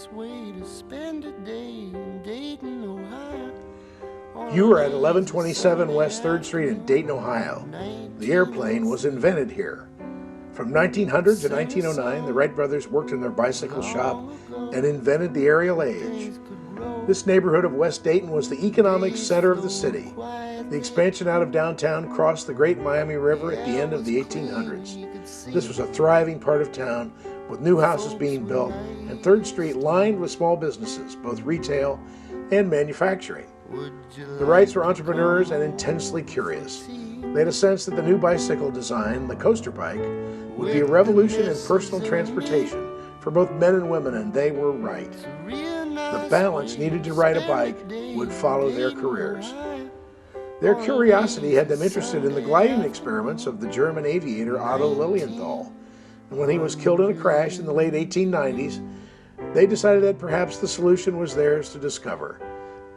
nice way to spend a day in Dayton, Ohio. You are at 1127 West 3rd Street in Dayton, Ohio. The airplane was invented here. From 1900 to 1909, the Wright brothers worked in their bicycle shop and invented the aerial age. This neighborhood of West Dayton was the economic center of the city. The expansion out of downtown crossed the Great Miami River at the end of the 1800s. This was a thriving part of town, with new houses being built and 3rd Street lined with small businesses, both retail and manufacturing. The Wrights were entrepreneurs and intensely curious. They had a sense that the new bicycle design, the coaster bike, would be a revolution in personal transportation for both men and women, and they were right. The balance needed to ride a bike would follow their careers. Their curiosity had them interested in the gliding experiments of the German aviator Otto Lilienthal. And when he was killed in a crash in the late 1890s, they decided that perhaps the solution was theirs to discover,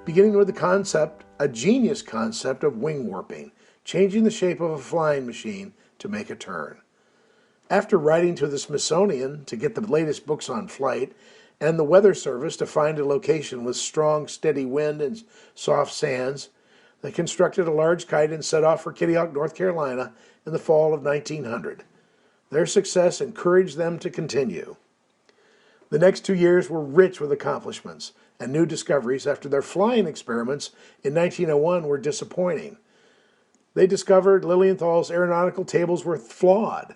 beginning with the concept, a genius concept of wing warping, changing the shape of a flying machine to make a turn. After writing to the Smithsonian to get the latest books on flight, and the Weather Service to find a location with strong, steady wind and soft sands, they constructed a large kite and set off for Kitty Hawk, North Carolina in the fall of 1900. Their success encouraged them to continue. The next 2 years were rich with accomplishments and new discoveries after their flying experiments in 1901 were disappointing. They discovered Lilienthal's aeronautical tables were flawed.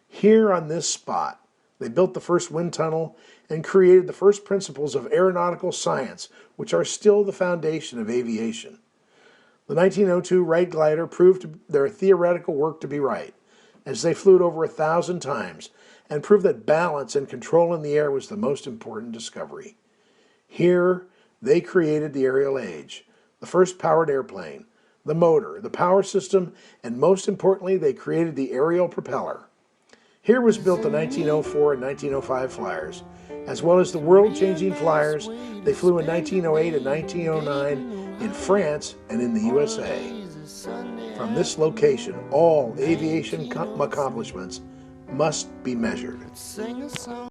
Here on this spot, they built the first wind tunnel and created the first principles of aeronautical science, which are still the foundation of aviation. The 1902 Wright glider proved their theoretical work to be right, as they flew it over 1,000 times and proved that balance and control in the air was the most important discovery. Here, they created the aerial age, the first powered airplane, the motor, the power system, and most importantly, they created the aerial propeller. Here was built the 1904 and 1905 Flyers, as well as the world-changing Flyers they flew in 1908 and 1909 in France and in the USA. From this location, all aviation accomplishments must be measured.